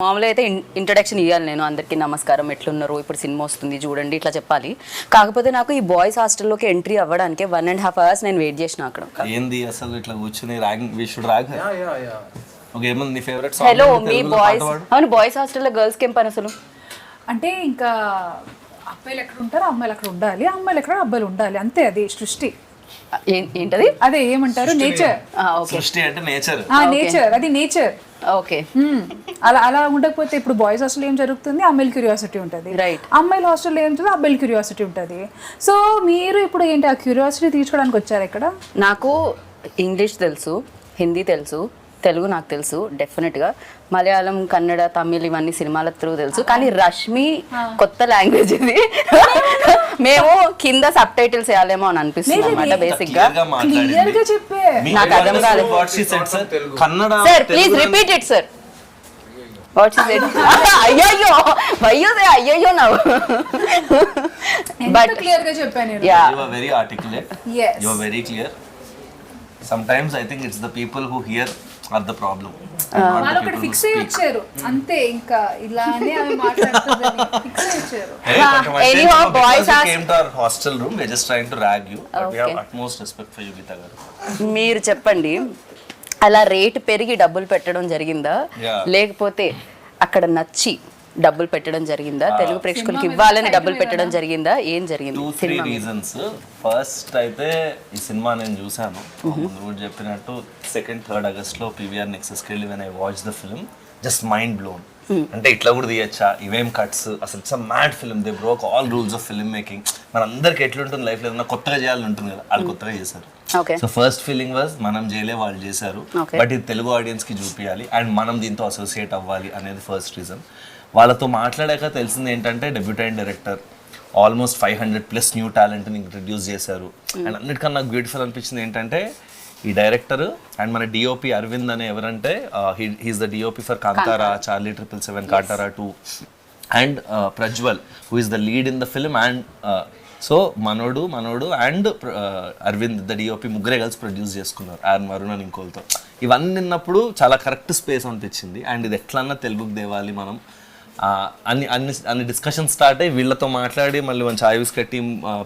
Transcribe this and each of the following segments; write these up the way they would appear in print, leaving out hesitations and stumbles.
మామూలుగా అయితే ఇంట్రడక్షన్ ఇవ్వాలి, నేను అందరికీ నమస్కారం, ఎట్లున్నారు, ఇప్పుడు సినిమా వస్తుంది చూడండి ఇట్లా చెప్పాలి. కాకపోతే నాకు ఈ బాయ్స్ హాస్టల్లోకి ఎంట్రీ అవ్వడానికి 1.5 hours నేను వెయిట్ చేసిన అక్కడ. ఏంది అసలు ఇట్లా కూర్చుని rank we should rank. Okay, ఏమన్నా నీ ఫేవరెట్ సాంగ్? హలో మీ బాయ్స్. అవును, బాయ్స్ హాస్టల్లో గర్ల్స్కి ఏం పని అసలు? అంటే ఇంకా అబ్బాయిలు ఎక్కడ ఉంటారు, అమ్మాయిలు అక్కడ ఉండాలి, అమ్మాయిలు ఎక్కడ అబ్బాయిలు ఉండాలి, అంతే. అది సృష్టి. ఏంటది? అదే ఏమంటారు, నేచర్. సృష్టి అంటే నేచర్. నేచర్, అది నేచర్. ఓకే, అలా ఉండకపోతే ఇప్పుడు బాయ్స్ హాస్టల్ ఏం జరుగుతుంది, అమ్మాయిల క్యూరియాసిటీ ఉంటుంది. రైట్. అమ్మాయిల హాస్టల్లో ఏం జరుగుతుంది, అబ్బాయిల క్యూరియాసిటీ ఉంటుంది. సో మీరు ఇప్పుడు ఏంటి ఆ క్యూరియాసిటీ తీర్చుకోవడానికి వచ్చారు ఇక్కడ? నాకు ఇంగ్లీష్ తెలుసు, హిందీ తెలుసు, తెలుగు నాకు తెలుసు డెఫినెట్గా, మలయాళం, కన్నడ, తమిళ్ ఇవన్నీ సినిమాల త్రూ తెలుసు. కానీ రష్మి కొత్త లాంగ్వేజ్ ఇది. మేము కింద సబ్ టైటిల్స్ వేయాలేమో అని అనిపిస్తుంది అనమాట. బేసిక్ గా క్లియర్ గా చెప్పే నాకు అర్థం కాలేదు. Sir please repeat it sir. What she said? అయ్యయ్యో అయ్యయ్యో నా. బట్ క్లియర్ గా చెప్పాను. You are very articulate. Yes. You are very clear. Sometimes I think it's the people who hear are the problem. వాళ్ళు ఒకటి ఫిక్స్ అయ్యి వచ్చారు అంతే, ఇంకా ఇలానే అవి మాట్లాడుతుందని ఫిక్స్ అయ్యి వచ్చారు. Anyhow, boys came to our hostel room. We're just trying to rag you, but we have utmost respect for you, Geeta garu. మీరు చెప్పండి, అలా రేటు పెరిగి డబ్బులు పెట్టడం జరిగిందా, లేకపోతే అక్కడ నచ్చి డబ్బులు పెట్టడం జరిగిందా, తెలుగు ప్రేక్షకులకి ఇవ్వాలని డబ్బులు పెట్టడం జరిగిందా, ఏం జరిగింది? 2-3 reasons. ఫస్ట్ అయితే ఈ సినిమా నేను చూసాను ముందు కూడా చెప్పినట్టు 2nd-3rd August PVR నెక్సెస్కి వెళ్ళి when I watched the film, just mind blown. అంటే ఇట్లా కూడా తీయచ్చా, ఇవేం కట్స్, అసలు it's a mad film. They broke all rules of film making. మన అందరికి ఎట్లుంటుంది లైఫ్ లో, ఏదైనా కొత్తగా చేయాలని ఉంటుంది కదా, వాళ్ళు కొత్తగా చేశారు. సో ఫస్ట్ ఫీలింగ్ వాజ్ మనం చేయలే, వాళ్ళు చేశారు, బట్ ఇది తెలుగు ఆడియన్స్ కి చూపించాలి అండ్ మనం దీంతో అసోసియేట్ అవ్వాలి అనేది ఫస్ట్ రీజన్. వాళ్ళతో మాట్లాడాక తెలిసింది ఏంటంటే డెబ్యూటెంట్ డైరెక్టర్, ఆల్మోస్ట్ 500+ న్యూ టాలెంట్ని ఇంట్రడ్యూస్ చేశారు. అండ్ అన్నిటికన్నా నాకు బ్యూటిఫుల్ అనిపించింది ఏంటంటే ఈ డైరెక్టర్ అండ్ మన డిఓపి అరవింద్ అనే ఎవరంటే he's the DOP for Kantara, Charlie 777, Kantara 2 and Prajwal who is the lead in the film. And so మనోడు అండ్ అరవింద్ ద డిఓపి ముగ్గురే కలిసి ప్రొడ్యూస్ చేసుకున్నారు, వరుణ్ అని ఇంకోలతో. ఇవన్నీ విన్నప్పుడు చాలా కరెక్ట్ స్పేస్ అనిపించింది. అండ్ ఇది ఎట్లన్నా తెలుగుకి దేవాలి మనం అన్ని డిస్కషన్ స్టార్ట్ అయ్యి వీళ్ళతో మాట్లాడి మళ్ళీ మంచి ఆయుస్ కట్టి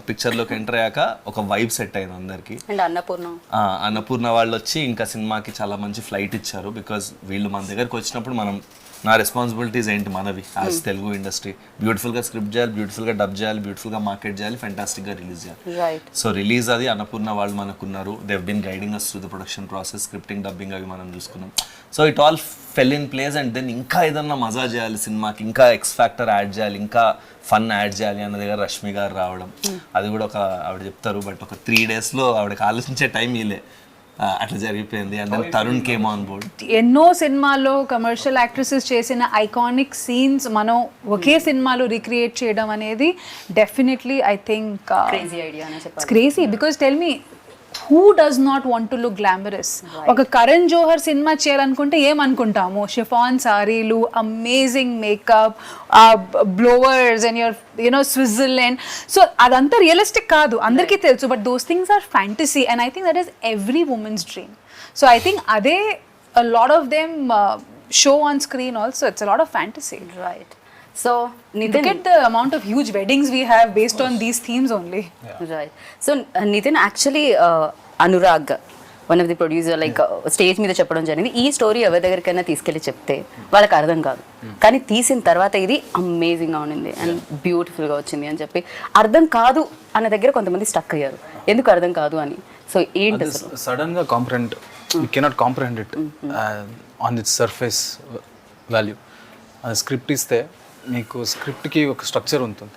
పిక్చర్లోకి ఎంటర్ అయ్యాక ఒక వైబ్ సెట్ అయింది అందరికి. అన్నపూర్ణ వాళ్ళు వచ్చి ఇంకా సినిమాకి చాలా మంచి ఫ్లైట్ ఇచ్చారు. బికాజ్ వీళ్ళు మన దగ్గరికి వచ్చినప్పుడు నా రెస్పాన్సిబిలిటీస్ ఏంటి మనవి యాజ్ తెలుగు ఇండస్ట్రీ, బ్యూటిఫుల్గా స్క్రిప్ట్ చేయాలి, బ్యూటిఫుల్గా డబ్ చేయాలి, బ్యూటిఫుల్గా మార్కెట్ చేయాలి, ఫెంటాస్టిక్గా రిలీజ్ చేయాలి. సో రిలీజ్ అది అన్నపూర్ణ వాళ్ళు మనకున్నారు. They have been guiding us through the production process, scripting, dubbing అవి మనం చూసుకున్నాం. So it all fell in place. And then ఇంకా ఏదన్నా మజా చేయాలి సినిమాకి, ఇంకా ఎక్స్ ఫ్యాక్టర్ యాడ్ చేయాలి, ఇంకా ఫన్ యాడ్ చేయాలి అన్న దగ్గర రష్మి గారు రావడం, అది కూడా ఆవిడ చెప్తారు బట్ ఒక 3 daysలో ఆవిడకి ఆలోచించే టైం ఇలే, అట్లా జరిగిపోయింది. And then Tarun came on board. ఎన్నో సినిమాల్లో కమర్షియల్ యాక్ట్రెసెస్ చేసిన ఐకానిక్ సీన్స్ మనం ఒకే సినిమాలో రీక్రియేట్ చేయడం అనేది definitely I think crazy idea అనే చెప్పాలి. Crazy because tell me who does not want to look glamorous? ఒక కరణ్ జోహర్ సినిమా చేయాలనుకుంటే ఏమనుకుంటాము, షిఫాన్ సారీలు, amazing makeup, blowers and you know Switzerland. So అదంతా రియలిస్టిక్ కాదు, అందరికీ తెలుసు, but those things are fantasy and I think that is every women's dream. So I think అదే a lot of them show on screen also. It's a lot of fantasy. Right. So Nitin, look at the amount of huge weddings we have based on these themes only. Right. So Nitin, actually Anurag, one of the producer, like stage మీద చెప్పడం జరిగింది, ఈ story ఎవరి దగ్గరికైనా తీసుకెళ్ళి చెప్తే వాళ్ళకి అర్థం కాదు, కానీ తీసిన తర్వాత ఇది అమేజింగ్గా ఉండింది అండ్ బ్యూటిఫుల్గా వచ్చింది అని చెప్పి. అర్థం కాదు అన్న దగ్గర కొంతమంది స్టక్ అయ్యారు, ఎందుకు అర్థం కాదు అని. సో ఏంటి సడన్గా comprehend, you cannot comprehend it on it's surface value. Script ఇస్తే మీకు స్క్రిప్ట్కి ఒక స్ట్రక్చర్ ఉంటుంది,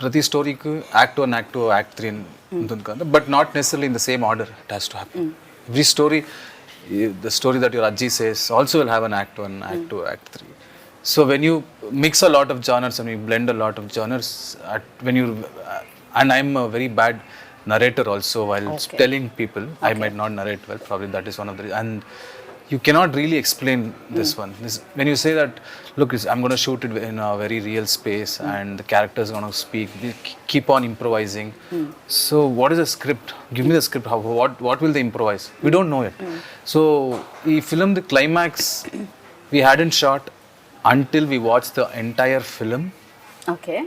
ప్రతి స్టోరీకి యాక్ట్ 1, యాక్ట్ 2, యాక్ట్ 3 ఉంటుంది కదా, but not necessarily in the same order it has to happen. Every story, the story that your అజ్జీ says also will have an act 1, act 2, act 3. So when you mix a lot of genres and you blend a lot of genres, and I'm a very bad narrator also while telling people. I might not narrate well, probably that is one of the, and you cannot really explain this one. When you say that, look, I'm going to shoot it in a very real space and the characters are going to speak, we keep on improvising. So what is the script? Give me the script. What will they improvise? We don't know it. So the film, the climax we hadn't shot, until we watched the entire film okay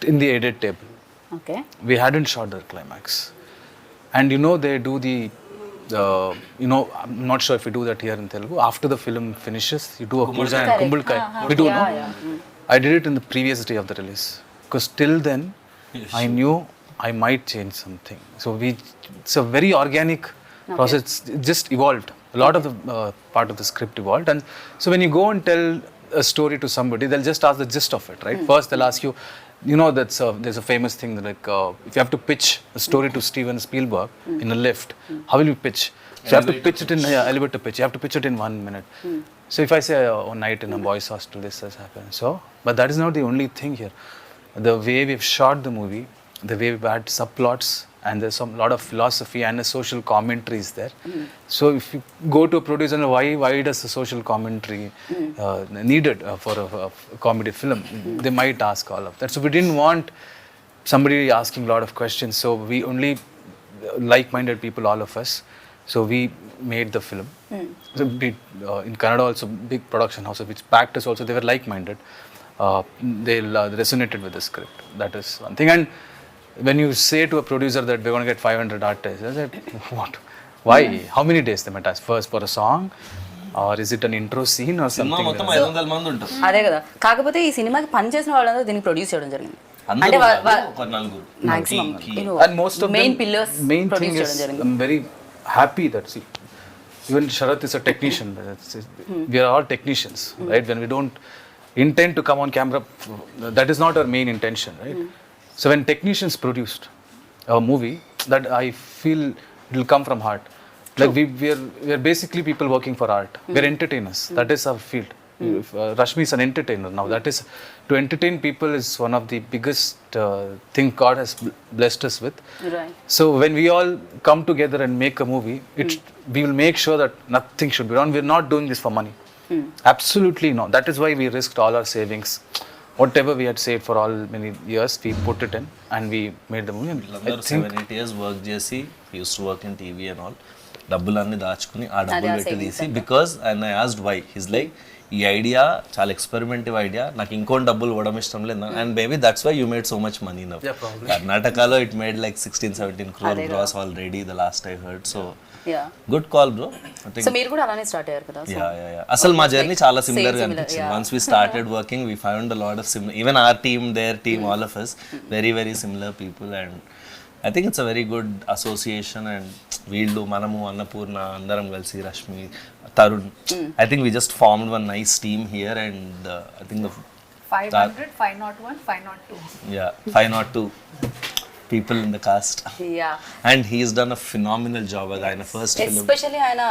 in the edit table. Okay We hadn't shot the climax. And they do the, I'm not sure if we do that here in Telugu. After the film finishes, you do a puja and kumbulkai. We do, no? I did it in the previous day of the release. Because till then, I knew I might change something. So it's a very organic process. It just evolved. A lot of the part of the script evolved. And so when you go and tell a story to somebody, they'll just ask the gist of it, right? First, they'll ask you, there's a famous thing that if you have to pitch a story to Steven Spielberg in a lift, how will you pitch? So you have to pitch it in elevator pitch. You have to pitch it in 1 minute. So if I say one night in a boys' hostel, this has happened. So, but that is not the only thing here. The way we've shot the movie, the way we've had subplots, and there's a lot of philosophy and a social commentary is there. So if you go to a producer, why does the social commentary needed for a comedy film? They might ask all of that. So we didn't want somebody asking a lot of questions. So we only like-minded people, all of us. So we made the film. So in Kannada also, big production houses, which backed us also, they were like-minded. They resonated with the script. That is one thing. And when you say to a producer that we're going to get 500 artists, I said, what? Why? How many days they might ask? First for a song? Or is it an intro scene or cinema something? మొత్తం 500 మంది ఉంటారు. అదే కదా. కాకపోతే ఈ సినిమాకి పనిచేసిన వాళ్ళందరూ దీన్ని ప్రొడ్యూస్ చేయడం జరిగింది. అంటే అందరూ ఒక నలుగురు. Maximum And most of main them, pillars main thing produce is, చేయడం జరిగింది. I'm very happy that, see, even Sharath is a technician. We are all technicians, right? When we don't intend to come on camera, that is not our main intention, right? So when technicians produced a movie, that I feel it will come from heart. Like we are basically people working for art. We are entertainers. That is our field. Rashmi is an entertainer now. That is, to entertain people is one of the biggest thing God has blessed us with. Right. So when we all come together and make a movie, we will make sure that nothing should be wrong. We're not doing this for money. Absolutely not. That is why we risked all our savings. Whatever we had saved for all many years, we put it in and we made the movie. And I వీళ్ళందరూ think 7-8 years work చేసి used to work in TV and all డబ్బులన్నీ దాచుకుని ఆ డబ్బులు పెట్టి తీసి because and I asked why his like ఈ idea చాలా ఎక్స్పెరిమెంటివ్ ఐడియా, నాకు ఇంకోటి డబ్బులు ఇవ్వడం ఇష్టం లేదు, and maybe that's why you made so much money now. కర్ణాటకలో it made like 16-17 crore gross already the last I heard. So good call bro. So మీరు కూడా అలానే స్టార్ట్ అయ్యారు కదా. అసలు మా జర్నీ చాలా సిమిలర్ గా అనిపించింది. Once we started working we found a lot of similar, even our team, their team, all of us very very similar people. And I think it's a very good association. And వీళ్ళు, మనము, అన్నపూర్ణ అందరం కలిసి, Rashmi, Tarun, I think we just formed one nice team here. And I think 500, 501, 502. 502 people in the cast. Yeah. And he's done a phenomenal job as ఆయన first film. Especially ఆయన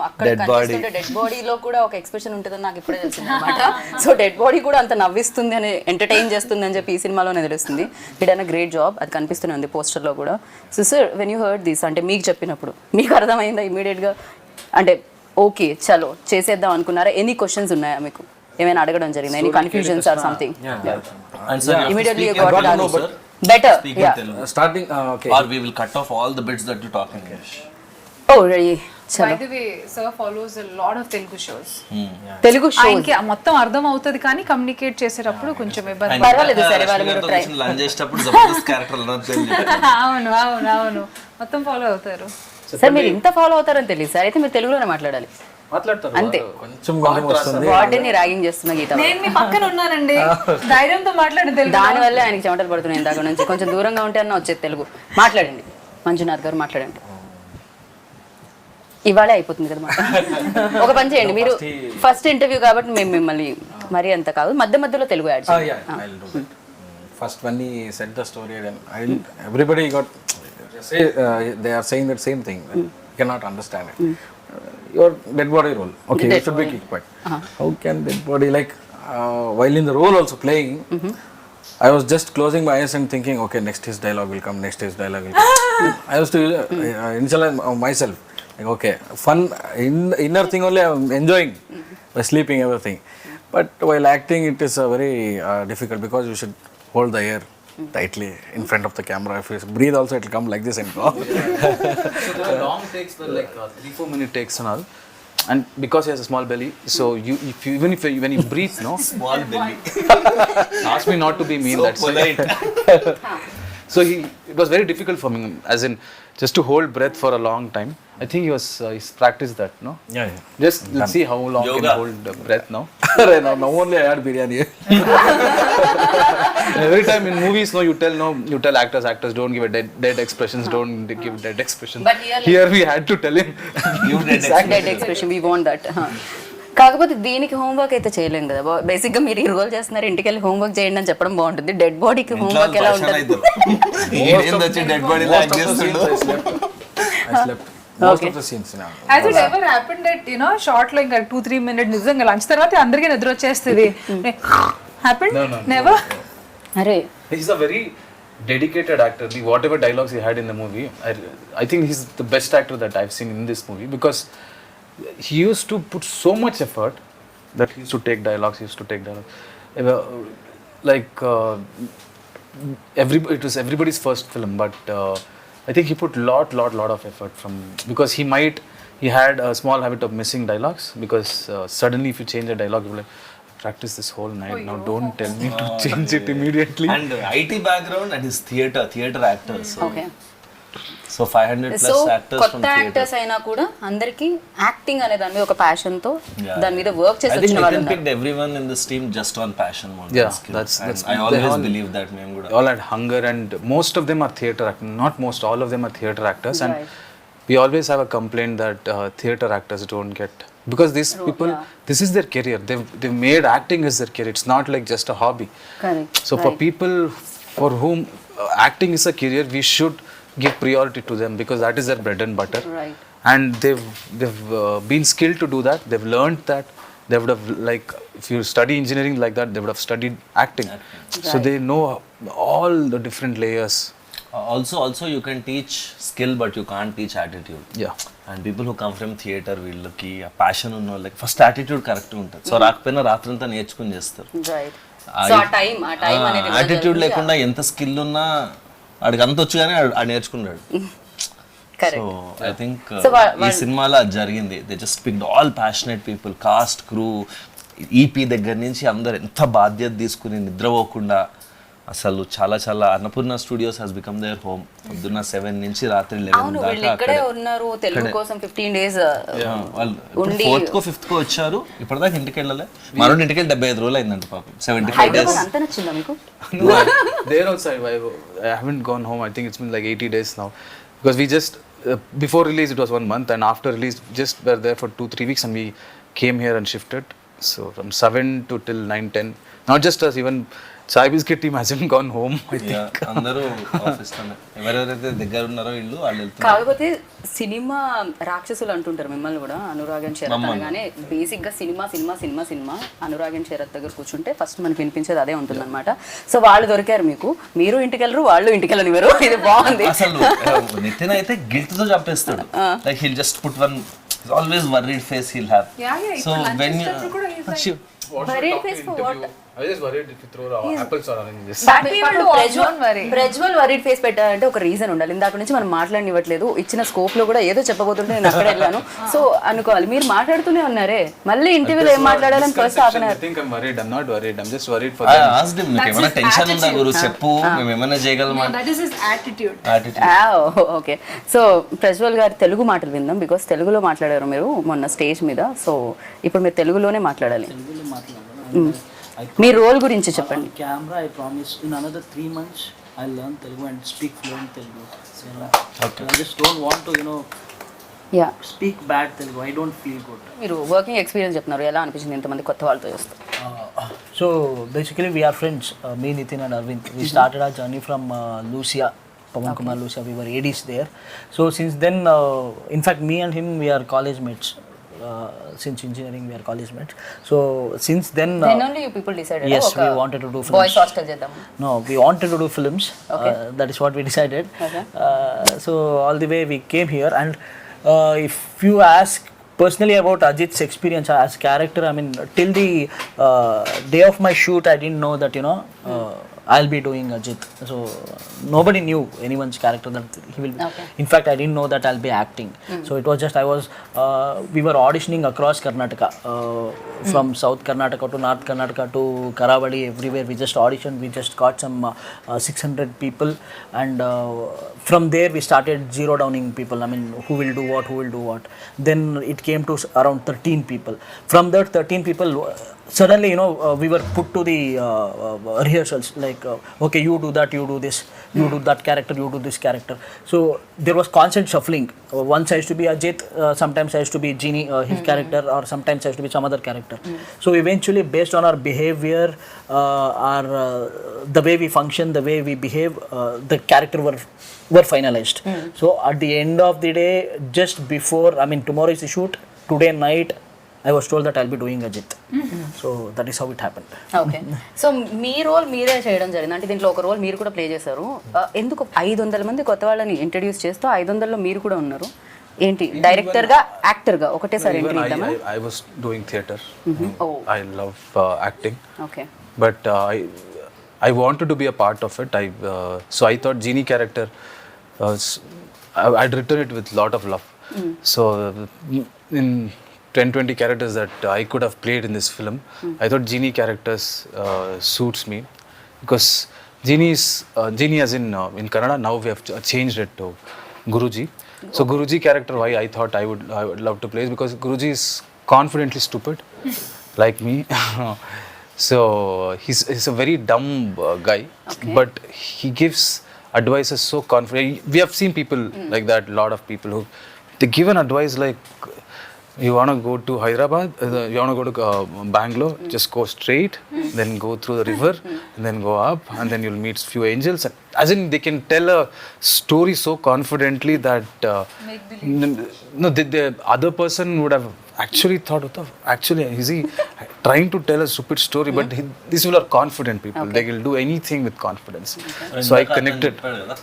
అక్కడ కనిపిస్తుంటే dead బాడీలో కూడా ఒక ఎక్స్ప్రెషన్ ఉంటుందని నాకు ఇప్పుడే తెలిసింది అనమాట. సో డెడ్ బాడీ కూడా అంత నవ్విస్తుంది అని, ఎంటర్టైన్ చేస్తుంది అని చెప్పి ఈ సినిమాలోనే తెలుస్తుంది. It an a great job. అది కనిపిస్తూనే ఉంది పోస్టర్లో కూడా. So sir, when you heard this, అంటే మీకు చెప్పినప్పుడు మీకు అర్థమైందా ఇమీడియట్గా? అంటే ఓకే చలో చేసేద్దాం అనుకున్నారా? ఎనీ క్వశ్చన్స్ ఉన్నాయా మీకు? ఏమైనా అడగడం జరిగిందా? Any confusions or something? Immediately you got it answered. Better. Yeah. Starting, okay. Or we will cut off all the bits that you talk in English. Oh, really? By the way, sir follows a lot of Telugu shows. Telugu show ఆయనకి మొత్తం అర్థం అవుతుంది కానీ communicate చేసేటప్పుడు కొంచెం ఇబ్బంది. పర్వాలేదు సరే, వాళ్ళు మీరు ట్రై. లంచ్ చేసేటప్పుడు జబర్దస్త్ క్యారెక్టర్ అవును అవును అవును, మొత్తం ఫాలో అవుతారు. సార్ మీరు ఇంత ఫాలో అవుతారని తెలియదు సార్. అయితే మీరు తెలుగులోనే మాట్లాడాలి అంతే. కొంచెం వస్తుంది. వాటిని ర్యాగింగ్ చేస్తున్న గీత. నేను మీ పక్కన ఉన్నానండి, ధైర్యంతో మాట్లాడండి తెలుగు. దానివల్ల ఆయనకి చెమటలు పడుతున్నాయి ఇందాక నుంచి. కొంచెం దూరంగా ఉంటే అన్న వచ్చేది తెలుగు. మాట్లాడండి మంజునాథ్ గారు, మాట్లాడండి. ఇవాళే అయిపోతుంది కదా మాట. ఒక పని చేయండి, మీరు ఫస్ట్ ఇంటర్వ్యూ కాబట్టి మేము మిమ్మల్ని మరీ అంత కాదు, మధ్య మధ్యలో తెలుగు యాడ్ చేయండి. First when he said the story, and everybody got they are saying that same thing. You cannot understand it. Your dead body role. Okay, you should be kicked back. How can dead body, like while in the role also playing, I was just closing my eyes and thinking, okay, next his dialogue will come, next his dialogue will come. I was to initialize myself. Like, okay, fun, inner thing only I'm enjoying by sleeping, everything. But while acting, it is very difficult because you should hold the air tightly in front of the camera. If you breathe also, it will come like this and go. So the long takes were like 3-4 minute takes and all. and because he has a small belly, so even if when he breathes, no, Small belly. ask me not to be mean. So That's polite. so it was very difficult for me, as in just to hold breath for a long time. I think he's practiced that, no? Yeah. Just let's see how long Yoga. can hold breath now. Now only I had biryani. Every time in movies, no, you tell actors don't give a dead expressions, don't give dead expressions. But here, we had to tell him. You did dead expression we want that. కాకపోతే దీనికి homework అయితే చేయలేం కదా. Basic గా మీరు ఈ role చేస్తున్నారు, ఇంటికి వెళ్ళి హోంవర్క్ చేయండి అని చెప్పడం బాగుంటుంది. డెడ్ బాడీకి హోంవర్క్ ఎలా ఉంటుంది? Dead body Most of the scenes I slept. Most of the scenes now. Has it ever happened that, you know, short లో ఇంకా 2-3 minutes నిజంగా లంచ్ తర్వాత అందరికీ నిద్ర వచ్చేస్తుంది? Happened? No. Never? అరే He's a very dedicated actor. Whatever dialogues he had in the movie, I think he's the best actor that I've seen in this movie, because he used to put so much effort that he used to take dialogues. Like it was everybody's first film, but I think he put lot of effort because he had a small habit of missing dialogues, because suddenly if you change a dialogue, you're like, practice this whole night. Now don't tell me to change it immediately. And IT background and his theater actor. Okay. So 500 so plus actors from కొత్త theater. Actors అయినా కూడా అందరికి acting అనే దాని మీద ఒక passion తో Yeah. దాని మీద వర్క్ చేసి I think వచ్చిన వాళ్ళు Nitin ఉన్నారు. picked everyone in this team just on passion more Yeah, than skill. that's- And that's- I they always all- believe that name They kuda. all had hunger, and most of them are theater actors. Not most, all of them are theater actors. And Right. we always have a complaint that theater actors don't get, because these people, this is their career. They've made acting as their career. It's not like just a hobby. Correct. So for Right. people for whom acting is a career, we should give priority to them, because that is their bread and butter. Right. And they've been skilled to do that. They've learned that. They would have, like, if you study engineering like that, they would have studied acting. So Right. they know all the different layers. Also you can teach skill, but you can't teach attitude. Yeah. And people who come from theater, వీళ్ళకి ఆ passion ఉన్న వాళ్ళకి first attitude correct ఉంటుంది. So రాకపోయినా రాత్రంతా నేర్చుకుని చేస్తారు. Right. So ఆ టైం అనేది కూడా యాటిట్యూడ్ జరుగుతుంది. లేకుండా ఎంత స్కిల్ ఉన్నా ఆడికి అంత వచ్చు కానీ ఆడు నేర్చుకున్నాడు. So correct. I think So, ఈ సినిమాలో అది జరిగింది. They just picked all passionate people, cast, crew, EP దగ్గర నుంచి అందరు ఎంత బాధ్యత తీసుకుని నిద్రపోకుండా అసలు చాలా Annapurna studios has become their home. పొద్దున్న 7 నుంచి రాత్రి 11 అవును, వీళ్ళు దాకా ఇక్కడే అక్కడే. ఉన్నారు తెలుగు కోసం 15 days వాళ్ళు ఉండి 4th కో 5th కో వచ్చారు. ఇప్పటిదాకా ఇంటికి వెళ్ళలే. మనోడి ఇంటికి వెళ్ళి 75 రోజులు అయిందంట పాపం. 75 హైదరాబాద్ days. అంత నచ్చిందా మీకు? No, there also I haven't gone home. I think it's been like 80 days now, because we just before release it was 1 month, and after release just were there for 2-3 weeks, and we came here and shifted. So from 7 to till 9-10, not just us, even Chai Biscuit team hasn't gone home, I think. Yeah, అందరూ office లోనే. ఎవరెవరైతే దగ్గర ఉన్నారో ఇల్లు వాళ్ళు వెళ్తున్నారు. కాకపోతే cinema రాక్షసులు అంటుంటారు మిమ్మల్ని కూడా, అనురాగ్ అండ్ శరత్ అనగానే. బేసిక్ గా సినిమా అనురాగ్ అండ్ శరత్ దగ్గర కూర్చుంటే ఫస్ట్ మనకి వినిపించేది అదే ఉంటుంది అనమాట. సో వాళ్ళు దొరికారు మీకు, మీరు ఇంటికి వెళ్ళరు, వాళ్ళు ఇంటికి వెళ్ళనివ్వరు. ఇది బాగుంది. అసలు నితిన్ అయితే గిల్ట్ తో చంపేస్తాడు. Like he'll just put one always worried face he'll have. So when Worried face for what? I was just worried if you throw apples or oranges. Prajwal worried face పెట్టాలంటే ఒక రీజన్ ఉండాలి. ఇందాక నుంచి మనం మాట్లాడనివ్వట్లేదు. ఇచ్చిన స్కోప్ లో కూడా ఏదో చెప్పబోతుంటే నేను అక్కడ వెళ్ళాను. సో అనుకోవాలి, మీరు మాట్లాడుతూనే ఉన్నారే, మళ్ళీ ఇంటర్వ్యూలో ఏం మాట్లాడాలని first half an I think I'm worried. I'm not worried. I'm just worried for I them. asked him, నీకు ఏమైనా టెన్షన్ ఉందా గురు, చెప్పు, మేము ఏమైనా చేయగలమా. That is his attitude. Okay. So Prajwal గారి తెలుగు మాటలు విందాం, బికాస్ తెలుగులో మాట్లాడారు మీరు మొన్న స్టేజ్ మీద. సో ఇప్పుడు మీరు తెలుగులోనే మాట్లాడాలి. మీ రోల్ గురించి చెప్పండి. Camera, I promise in another 3 months I'll learn Telugu and speak fluent Telugu. So, I just don't want to, yeah, speak bad Telugu. I don't feel good. మీరు వర్కింగ్ ఎక్స్పీరియన్స్ చెప్తున్నారు, ఎలా అనిపించింది ఇంతమంది కొత్త వాళ్ళతో చేస్తారు? So basically we are friends, me, Nitin and Arvind. We started our journey from Lucia, Pawan Kumar Lucia. We were ADs there. So since then, in fact me and him, we are college mates. Since engineering we are college mates. So since then, Then only you people decided. yes, we wanted to do films. Boys hostel చేద్దాం. No, we wanted to do films. That is what we decided. Okay. So all the way we came here, and if you ask personally about Ajit's experience as character, I mean, till the day of my shoot, I didn't know that I'll be doing Ajit. So nobody knew anyone's character that he will. In fact, I didn't know that I'll be acting. So it was just we were auditioning across Karnataka, from South Karnataka to North Karnataka to Karavadi, everywhere. We just auditioned. We just got some 600 people, and from there we started zero downing people. I mean, who will do what. Then it came to around 13 people. From that 13 people, suddenly, we were put to the rehearsals, like, okay, you do that, you do this, you do that character, you do this character. So there was constant shuffling. Once I used to be Ajit, sometimes I used to be Genie, his character, or sometimes I used to be some other character. So eventually, based on our behavior, the way we function, the way we behave, the character were finalized. So at the end of the day, just before, I mean, tomorrow is the shoot, today night, I was told that I'll be doing Ajit. So that is how it happened. Okay so మీ role మీరే చేయడం జరిగింది అంటే దీంట్లో ఒక role మీరు కూడా play చేశారు ఎందుకు 500 మంది కొత్త వాళ్ళని ఇంట్రడ్యూస్ చేస్తూ 500లో మీరు కూడా ఉన్నారు ఏంటి డైరెక్టర్గా యాక్టర్గా ఒకటేసారి ఎంట్రీ ఇద్దామా I was doing theatre. I love acting. Okay But I wanted to be a part of it. So I thought Genie character, I'd written it with lot of love. So in 10-20 characters that I could have played in this film, I thought Genie characters suits me because Genie as in Kannada, now we have changed it to Guruji. So Guruji character, why I thought I would love to play is because Guruji is confidently stupid like me. So he's a very dumb guy, but he gives advices so confident. We have seen people like that, lot of people who they give an advice like, you want to go to Hyderabad, you want to go to Bangalore, just go straight, then go through the river, and then go up, and then you'll meet few angels. As in, they can tell a story so confidently that the other person would have actually thought, is he trying to tell a stupid story? But these people are confident people. They will do anything with confidence. So I connected.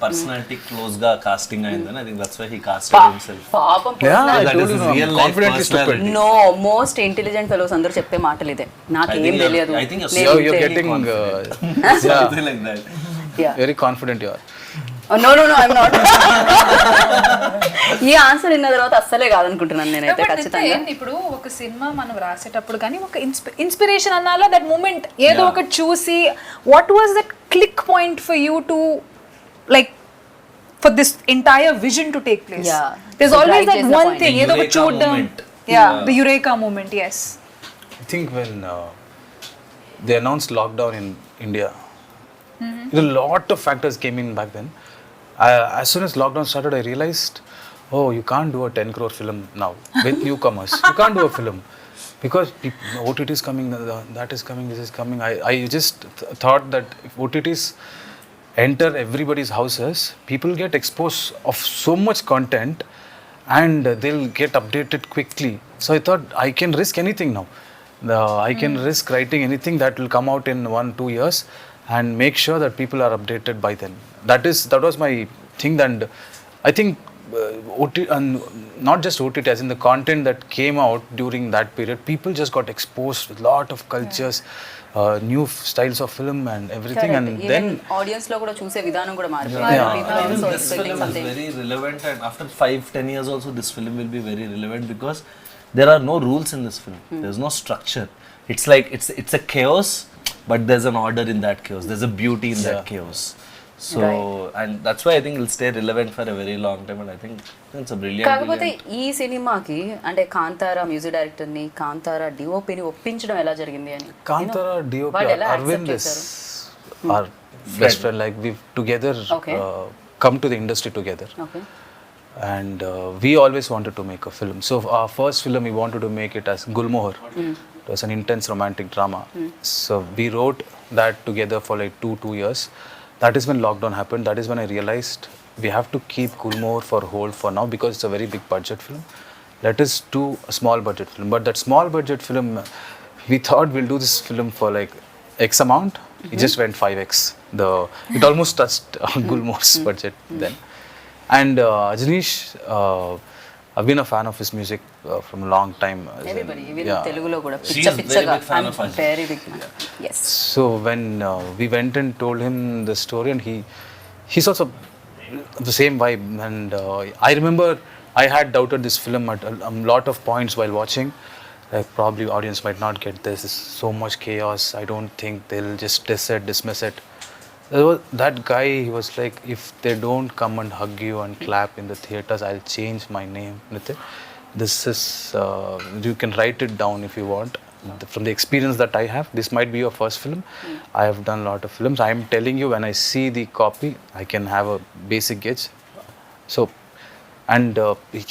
Personality close ga casting ayindani. I think that's why he casted himself. పాపం Yeah, I That told is you, his no, real life confidently stupid. personality. No most intelligent fellows అందరూ చెప్పే మాటలు ఇదే నాకేం తెలియదు I think you're నేను You're ఇంతే. getting Something like that. Yeah. very confident you are. No I'm not ఈ answer విన్న తర్వాత అస్సలే కాదనుకుంటున్నాను నేనైతే ఖచ్చితంగా ఇప్పుడు ఒక సినిమా మనం రాసేటప్పుడు కానీ ఒక ఇన్స్పిరేషన్ అన్నాలా దట్ మూమెంట్ ఏదో ఒకటి చూసి what was that click point for you to like for this entire vision to take place Yeah. There is always that Right one point. Thing ఏదో ఒకటి Eureka చూడడం moment. The eureka moment yes I think when they announced lockdown in India, a lot of factors came in back then. As soon as lockdown started, I realized, oh, you can't do a 10 crore film now with newcomers. You can't do a film because OTT is coming, that is coming, this is coming. I just thought that if OTTs enter everybody's houses, people get exposed of so much content and they'll get updated quickly. So I thought I can risk anything now. I can risk writing anything that will come out in 1-2 years and make sure that people are updated by then. That was my thing, and I think OTT, and not just OTT, as in the content that came out during that period, people just got exposed with lot of cultures, new styles of film and everything, and then audience లో కూడా చూసే విధానం కూడా Even మారిపోయింది this film is very relevant, and after 5-10 years also this film will be very relevant because there are no rules in this film. There's no structure. It's like it's a chaos, but there's an order in that chaos. There's a beauty in that chaos. So and that's why I think it'll stay relevant for a very long time, and I think it's a brilliant. కాకపోతే ఈ సినిమాకి అంటే Kantara music director ని కాంతారా డిఓపిని ఒప్పించడం ఎలా జరిగింది అని Kantara DOP వాళ్ళు ఎలా Arvind accept is our best friend. Like we've together come to the industry together. Okay And we always wanted to make a film. So our first film, we wanted to make it as Gulmohar. It was an intense romantic drama. So we wrote that together for like 2 years. That is when lockdown happened. That is when I realized we have to keep Gulmohar for hold for now because it's a very big budget film. Let us do a small budget film. But that small budget film, we thought we'll do this film for like X amount. It just went 5x. It almost touched Gulmohar's budget then. And Ajanish I've been a fan of his music from a long time. as in- everybody even yeah. తెలుగులో కూడా She పిచ్చ is పిచ్చగా very big fan of Ajay. Very big yes So when we went and told him the story, and he's also the same vibe. And I remember I had doubted this film at a lot of points while watching. Like probably audience might not get this. There's so much chaos. I don't think they'll just dismiss it. That guy, he was like, if they don't come and hug you and clap in the theaters, I'll change my name. Nithin. This is, you can write it down if you want. From the experience that I have, this might be your first film. I have done a lot of films. I am telling you, when I see the copy, I can have a basic gauge. So, and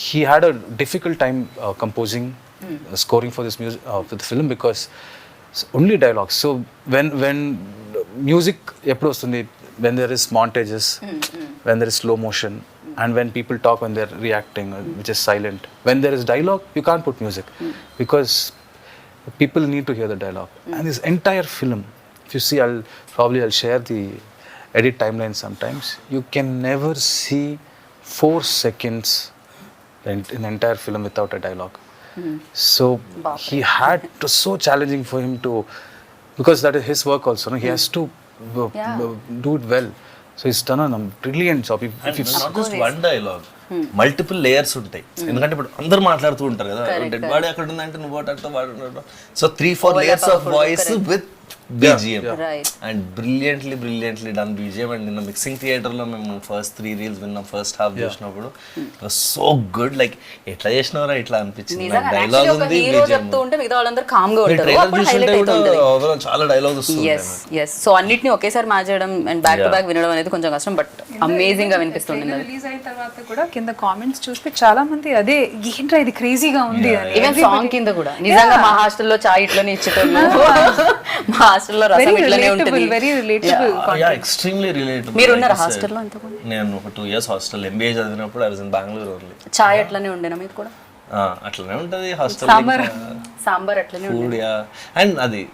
he had a difficult time composing, scoring for this music, for the film, because it's only dialogues. So when music eppudu vastundi, when there is montages, when there is slow motion, and when people talk, when they're reacting, which is silent. When there is dialogue, you can't put music because people need to hear the dialogue. And this entire film, if you see, I'll share the edit timeline sometimes. You can never see 4 seconds in the entire film without a dialogue. So he had to, so challenging for him to, because that is his work also, no? He has to do it well. So he's done a brilliant job. And not just one dialogue, multiple layers ఉంటాయి. ఎందుకంటే ఇప్పుడు అందరు మాట్లాడుతూ ఉంటారు కదా, dead body అక్కడ ఉందంటే నువ్వు వాడు. So 3-4 layers of voice with BGM. Right. And brilliantly done BGM. And in the mixing theater లో మేము ఫస్ట్ 3 reels విన్నాం, ఫస్ట్ హాఫ్ చూసినప్పుడు it was so good. Like ఎట్లా చేసినారా ఇట్లా అనిపించింది. నిజంగా డైలాగ్ actually ఒక ఉంది, హీరో BGM చెప్తూ ఉంటే మిగతా వాళ్ళందరూ కామ్ గా ఉంటారు. ట్రైలర్ అప్పుడు చూస్తుంటే హైలైట్ కూడా అవుతుంది. overall చాలా డైలాగ్స్ వస్తున్నాయి. yes సో అన్నిటిని ఒకేసారి మార్చడం అండ్ బ్యాక్ టు బ్యాక్ వినడం అనేది కొంచెం కష్టం, బట్ అమేజింగ్ గా వినిపిస్తుంది. రిలీజ్ అయిన తర్వాత కూడా కింద కామెంట్స్ చూస్తే చాలా మంది అదే ఏంట్రా ఇది క్రేజీగా ఉంది అని. ఈవెన్ సాంగ్ కింద కూడా నిజంగా మా హాస్టల్లో చాయ్ ఇట్లనే ఇచ్చేటోళ్ళు, మా హాస్టల్లో రసం ఇట్లనే ఉంటుంది. Very relatable. Extremely relatable. మీరు ఉన్నారా హాస్టల్లో అంతకుండా? నేను ఒక 2 years హాస్టల్ MBA చదివినప్పుడు I was in Bengaluru only. చాయ్ అట్లనే ఉండేనా మీకు కూడా? అట్లనే ఉంటుంది హాస్టల్. సాంబార్ అట్లనే ఫుడ్ యా. అండ్ అది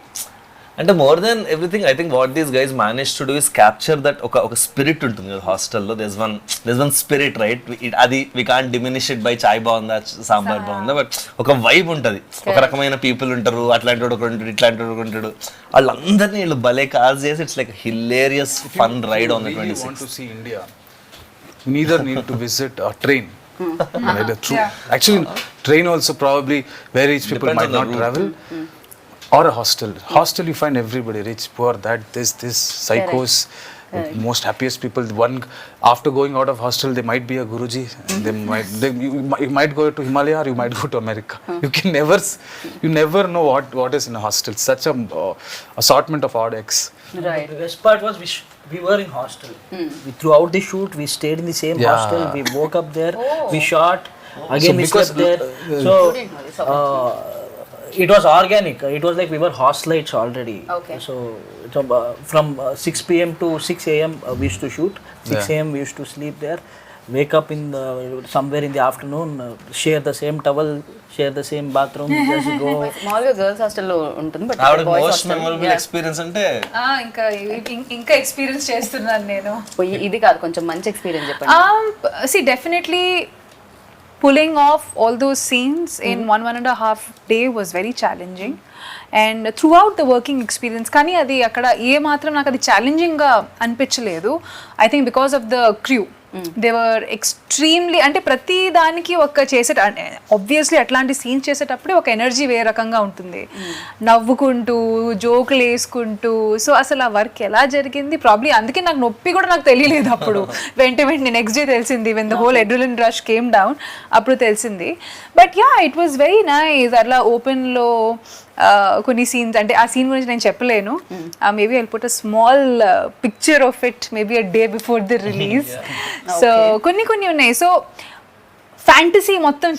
అంటే more than everything I think what these guys manage to do is capture that ఒక స్పిరిట్ ఉంటుంది కదా హాస్టల్లో. That's one spirit right. అది we can't diminish it by చాయ్ బాగుందా సాంబార్ బాగుందా, బట్ ఒక వైబ్ ఉంటుంది. ఒక రకమైన పీపుల్ ఉంటారు, అట్లాంటి వాడు ఒకడు ఉంటాడు, ఇట్లాంటి వాడు ఉంటాడు. వాళ్ళందరినీ వీళ్ళు భలే కాజ్ చేసి it's like hilarious fun ride on the 26th. Want to see India, you neither need to visit a train. Actually, train also probably where rich people Depends might on the not route. travel, or a hostel. Hostel you find everybody, rich, poor, that this psychos, most happiest people. One after going out of hostel, they might be a guruji. You might go to Himalaya or you might go to America. You never know what is in a hostel. Such a assortment of odd eggs. Right. The best part was we were in hostel. Throughout the shoot, we stayed in the same Yeah. hostel. We woke up there. We shot. Again, So we because, slept there. So it was organic. It was like we were hostelites already. Okay. So from 6 p.m. to 6 a.m. We used to shoot. 6 a.m. we used to sleep there. Wake up somewhere in the afternoon. Share the same towel. Share the same bathroom. Just go. మామూలుగా girls హాస్టల్లో ఉంటుంది, but ఆవిడ most memorable experience అంటే ఇంకా experience చేస్తున్నాను నేను. ఇది కాదు, కొంచెం మంచి ఎక్స్పీరియన్స్ చెప్పండి. See, definitely pulling off all those scenes in 1.5 day was very challenging. And throughout the working experience, కానీ అది అక్కడ ఏ మాత్రం నాకు అది ఛాలెంజింగ్గా అనిపించలేదు. I think because of the crew. They were extremely, అంటే ప్రతి దానికి ఒక ఆబ్వియస్లీ అట్లాంటి సీన్స్ చేసేటప్పుడే ఒక ఎనర్జీ వేరే రకంగా ఉంటుంది, నవ్వుకుంటూ జోకులు వేసుకుంటూ. సో అసలు ఆ వర్క్ ఎలా జరిగింది ప్రాబ్లీ అందుకే నాకు నొప్పి కూడా నాకు తెలియలేదు అప్పుడు. వెంటనే నెక్స్ట్ డే తెలిసింది, when the whole adrenaline rush came down, అప్పుడు తెలిసింది. But yeah, it was very nice. అట్లా ఓపెన్లో కొన్ని సీన్స్, అంటే ఆ సీన్ గురించి నేను చెప్పలేను. Maybe I'll put a small picture of it maybe a day before the release. So కొన్ని ఉన్నాయి. సో ఫ్యాంటసీ మొత్తం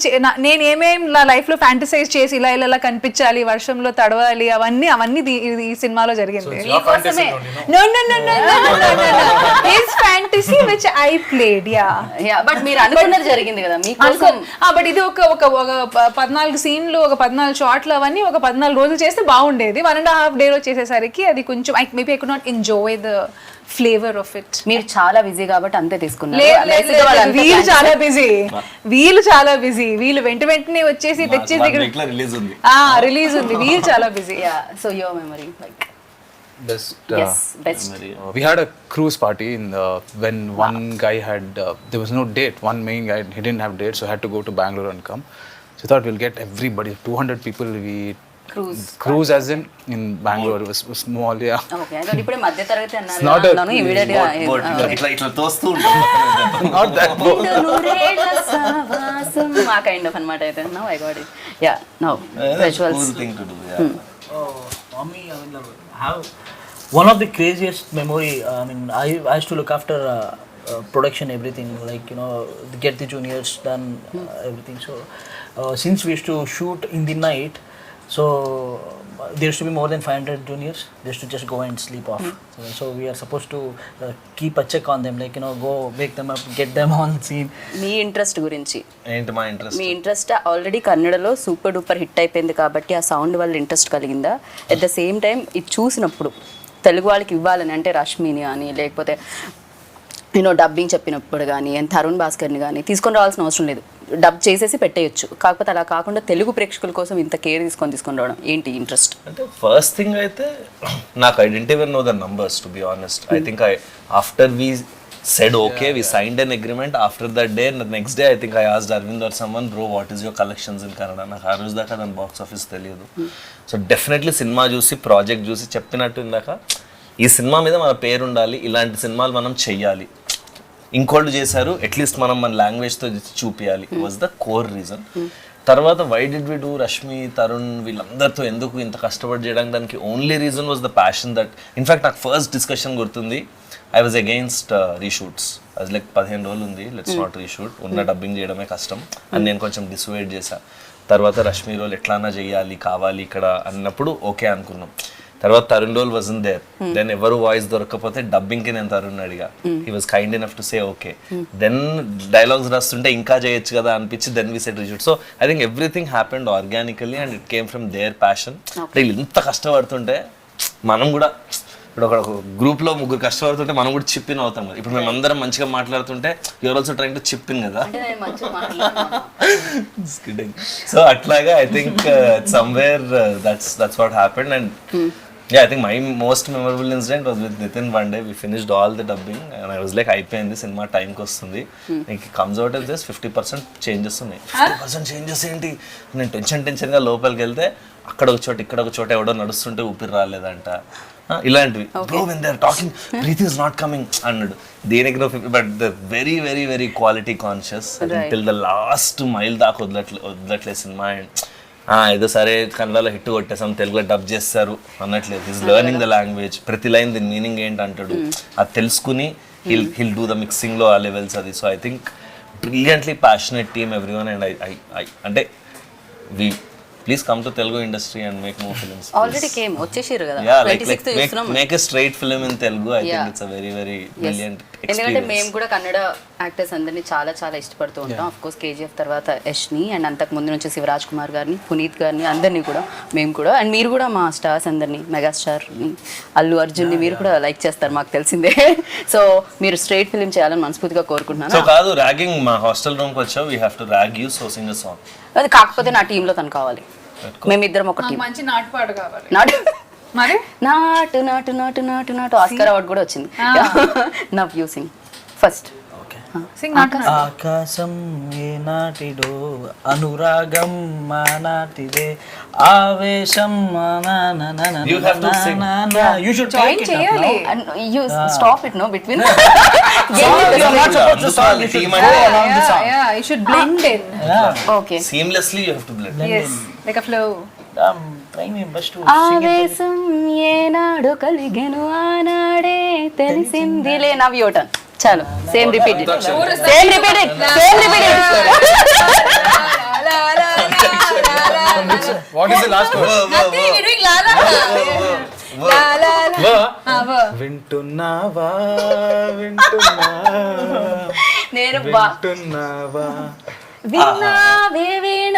నేను ఏమేం నా లైఫ్లో ఫ్యాంటసైజ్ చేసి ఇలా కనిపించాలి, వర్షంలో తడవాలి, అవన్నీ ఈ సినిమాలో జరిగింది. His fantasy which I played. But మీరు అనుకున్నది జరిగింది కదా మీకోసం. బట్ ఇది ఒక 14 సీన్లు, ఒక 14 షాట్లు, అవన్నీ ఒక 14 రోజులు చేస్తే బాగుండేది. 1.5 day చేసేసరికి అది కొంచెం maybe I could not enjoy the flavour of it. మీరు చాలా బిజీ కాబట్టి అంతే తీసుకున్నారు. వీళ్ళు చాలా బిజీ, వీళ్ళు వెంట వెంటనే వచ్చేసి తెచ్చేసి రిలీజ్ ఉంది. రిలీజ్ ఉంది, వీళ్ళు చాలా busy. So your memory like Best. best. We had a cruise party when one guy had there was no date. One main guy, he didn't have date, so had to go to Bangalore and come. So I thought we'll get everybody, 200 people. We cruise as in Bangalore. It was small, yeah. Okay, I thought ipude madhya taragati not a annanu immediately ఇట్లా తోస్తూ ఉంటుంది. Not that boat. ఆ kind of అన్నమాట. అయితే now I got it. Yeah now visuals. Cool thing to do, yeah. Mommy, I mean, have one of the craziest memory. I mean, I used to look after production, everything, like, you know, get the juniors done, everything. So since we used to shoot in the night, so there used to be more than 500 juniors. They used to just go and sleep off. So we are supposed to keep a check on them, like, you know, go wake them up, get them on scene. Me interest గురించి ఏంటి మా interest? మీ interest already కన్నడలో super duper hit అయిపోయింది కాబట్టి ఆ sound వల్ల interest కలిగిందా? At the same time ఇది చూసినప్పుడు తెలుగు వాళ్ళకి ఇవ్వాలని, అంటే రష్మిని కానీ లేకపోతే నేను డబ్బింగ్ చెప్పినప్పుడు కానీ తరుణ్ భాస్కర్ని కానీ తీసుకొని రావాల్సిన అవసరం లేదు, డబ్ చేసేసి పెట్టేయచ్చు. కాకపోతే అలా కాకుండా తెలుగు ప్రేక్షకుల కోసం ఇంత కేర్ తీసుకొని రావడం ఏంటి ఇంట్రెస్ట్? అంటే ఫస్ట్ థింగ్ అయితే నాకు I didn't even know the numbers, to be honest. I think after we said okay, we signed an agreement. After that day, the next day, I think I asked Arvind or someone, bro, what is your collections in Kannada? నాకు ఆ రోజు దాకా దాని box office తెలియదు. So definitely cinema చూసి project చూసి చెప్పినట్టు ఇందాక ఈ సినిమా మీద మన పేరు ఉండాలి, ఇలాంటి సినిమాలు మనం చెయ్యాలి, ఇంకోళ్ళు చేశారు అట్లీస్ట్ మనం మన లాంగ్వేజ్తో చూపించాలి, వాజ్ ద కోర్ రీజన్. తర్వాత why did we do Rashmi, Tarun వీళ్ళందరితో ఎందుకు ఇంత కష్టపడి చేయడానికి, దానికి only reason was the passion that in fact నాకు ఫస్ట్ డిస్కషన్ గుర్తుంది, ఐ వాజ్ అగెయిన్స్ట్ రీషూట్స్. అది లైక్ 15 రోజులు ఉంది, లెట్స్ నాట్ రీషూట్, ఉన్న డబ్బింగ్ చేయడమే కష్టం అని నేను కొంచెం డిసైడ్ చేశాను. తర్వాత రష్మి రోల్ ఎట్లానా చేయాలి కావాలి ఇక్కడ అన్నప్పుడు ఓకే అనుకున్నాం. తర్వాత Tarun role wasn't there, then ఎవరు వాయిస్ దొరకకపోతే డబ్బింగ్కి నేను తరుణ్ అడిగా, he was kind enough to say okay. Then dialogues రాస్తుంటే ఇంకా చేయొచ్చు కదా అనిపించి then we said reshoot. So I think everything happened organically and it came from their passion. వీళ్ళు ఇంత కష్టపడుతుంటే మనం కూడా ఇప్పుడు ఒక గ్రూప్లో 3 కష్టపడుతుంటే మనం కూడా చిప్పిన్ అవుతాం కదా. ఇప్పుడు మేము అందరం మంచిగా మాట్లాడుతుంటే యూఆర్ ఆల్సో ట్రైంగ్ టు చిప్పిన్ కదా. సో అట్లాగా I think somewhere that's what happened. And yeah, I think my most memorable incident was with Nitin. One day we finished all the dubbing and I was like, అయిపోయింది cinema టైంకి వస్తుంది, ఇంక comes out of this 50% changes ఉన్నాయి. 50% changes ఏంటి? నేను టెన్షన్గా లోపలికి వెళ్తే అక్కడ ఒక చోట ఇక్కడ ఒక చోట ఎవడో నడుస్తుంటే ఊపిరి రాలేదంట, ఇలాంటివి. Bro when they are talking breath is not coming అన్నాడు. దేనికి no 50, but the very very very quality conscious till the last mile దాకా వదలట్లేదు సినిమా. అండ్ ఏదో సరే కన్నడలో హిట్ కొట్టేసాం తెలుగులో డబ్ చేస్తారు అన్నట్లేదు. ఈజ్ లెర్నింగ్ ద లాంగ్వేజ్, ప్రతి లైన్ దీని మీనింగ్ ఏంటి అంటాడు, అది తెలుసుకుని హిల్ డూ ద మిక్సింగ్లో ఆ లెవెల్స్ అది. So I think brilliantly passionate team everyone. And I అంటే we please come to Telugu industry and make more films. Already came వచ్చేసారు కదా, yeah, like make a straight film in Telugu. I think it's a very very brilliant experience. ఎందుకంటే మేము కూడా Kannada actors అందరినీ చాలా చాలా ఇష్టపడుతూ ఉంటాం. ఆఫ్ కోర్స్ కేజీఎఫ్ తర్వాత యష్ని అండ్ అంతకు ముందు నుంచి శివరాజ్ కుమార్ గారిని, పునీత్ గారిని, అందరినీ కూడా మేము కూడా, అండ్ మీరు కూడా మా స్టార్స్ అందరినీ, మెగాస్టార్ని, అల్లు అర్జున్ని మీరు కూడా లైక్ చేస్తారు మాకు తెలిసిందే. సో మీరు స్ట్రైట్ ఫిల్మ్ చేయాలని మనస్ఫూర్తిగా కోరుకుంటున్నాను. సో కాదు ర్యాగింగ్, మా హాస్టల్ రూమ్కి వచ్చావు, we have to rag you, so Singh a song. అది కాకపోతే నా టీంలో తను కావాలి, మేమిద్దరం ఒక టీం. మంచి నాటుపాట కావాలి. మరి నాటు నాటు నాటు నాటు నాటు ఆస్కార్ అవార్డు కూడా వచ్చింది. Now you sing first. ఆకాశం ఏ నాటిదో అనురాగం మా నాటిదే ఆవేశం You have to sing. You should Join take it up చేయాలి. now. And you stop it, no, between. You are not supposed to song. You should Team go అంటే along the song. Yeah, you should blend in. Yeah. Okay. seamlessly you have to blend. Yes, like a flow. I'm trying my best to sing it. ఆవేశం ఏనాడు కలిగెను ఆనాడే తెలిసిందిలే. Now your turn. చాలు, same repeat it, same repeat it, same repeat it. What is the last word? Nothing, we're doing la la la. వింటున్నావా వింటున్నావా నేను వింటున్నావా విన్నావే వీణ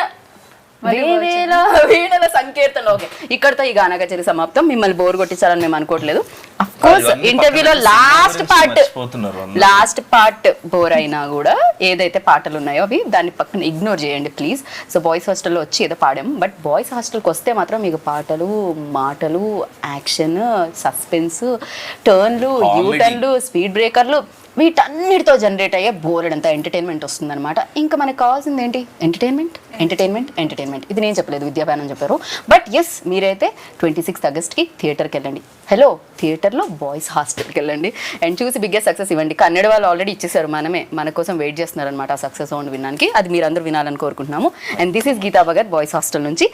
వేవేల వీణల సంకీర్తన. ఓకే, ఇక్కడతో ఈ గానా కచేరీ సమాప్తం. మిమ్మల్ని బోర్ కొట్టించాలని మేము అనుకోవట్లేదు. కోర్స్ ఇంటర్వ్యూలో మర్చిపోతున్నారు లాస్ట్ పార్ట్ బోర్ అయినా కూడా ఏదైతే పాటలు ఉన్నాయో అవి దాన్ని పక్కన ఇగ్నోర్ చేయండి ప్లీజ్. సో బాయ్స్ హాస్టల్లో వచ్చి ఏదో పాడాము, బట్ బాయ్స్ హాస్టల్కి వస్తే మాత్రం మీకు పాటలు, మాటలు, యాక్షన్, సస్పెన్స్, టర్న్లు, యూటర్న్లు, స్పీడ్ బ్రేకర్లు, వీటన్నిటితో జనరేట్ అయ్యే బోర్డంతా ఎంటర్టైన్మెంట్ వస్తుందన్నమాట. ఇంకా మనకు కావాల్సింది ఏంటి? Entertainment, entertainment, entertainment. ఇది నేను చెప్పలేదు, విద్యాభ్యానం చెప్పారు. బట్ ఎస్, మీరైతే 26th ఆగస్ట్కి థియేటర్కి వెళ్ళండి. హలో, థియేటర్లో బాయ్స్ హాస్టల్కి వెళ్ళండి అండ్ చూసి బిగ్గెస్ట్ సక్సెస్ ఇవ్వండి. కన్నడ వాళ్ళు ఆల్రెడీ ఇచ్చేసారు, మన కోసం వెయిట్ చేస్తున్నారు అనమాట ఆ సక్సెస్ సౌండ్ వినడానికి. అది మీరు అందరూ వినాలని కోరుకుంటున్నాము. And this is Geetha Bhagat boys hostel నుంచి.